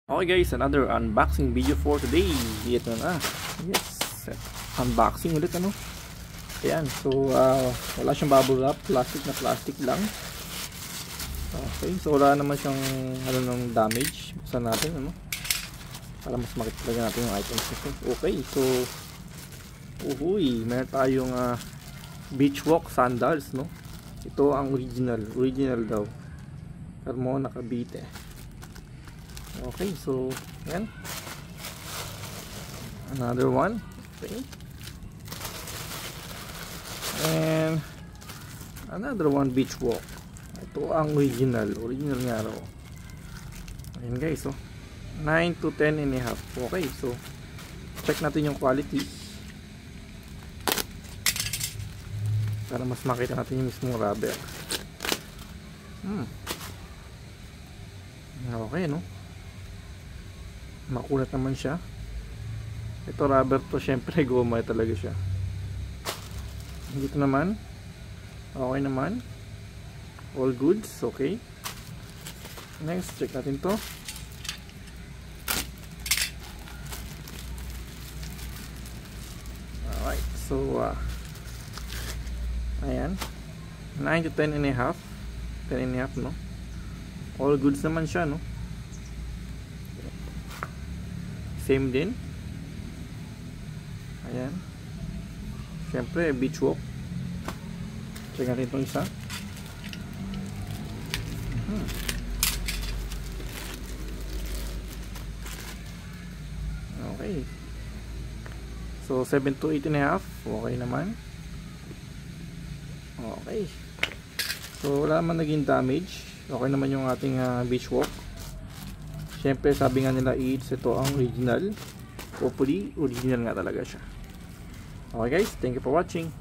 Okay guys, another unboxing video for today. Ito na. Yes. Unboxing ulit ano. Ayan. So, wala siyang bubble wrap. Plastic na plastic lang. Okay. So, wala naman siyang ng damage. Buksan natin ano. Para mas makita natin yung items nito. Okay. So, meron tayong beach walk sandals no. Ito ang original. Original daw. Pero mo nakabite. Okay, so yan. Another one. Okay. And another one, beach walk. Ito ang original. Original nga raw. Ayan guys, so 9 to 10 and a half. Okay, so check natin yung quality para mas makita natin yung mismong rubber. Okay, no? Makulat naman siya. Ito rubber to, syempre goma talaga siya. Dito naman okay naman, all goods. Okay, next check natin to. Alright, so ayan, 9 to 10 and a half. 10 and a half no, all goods naman siya no. Same din. Ayan. Siyempre, beach walk. Check natin itong isa. Okay. So, 7 to 8 and a half. Okay naman. Okay. So, wala naman naging damage. Okay naman yung ating beach walk. Siyempre sabi nga nila ito ang original. Hopefully original nga talaga siya. Okay guys, thank you for watching.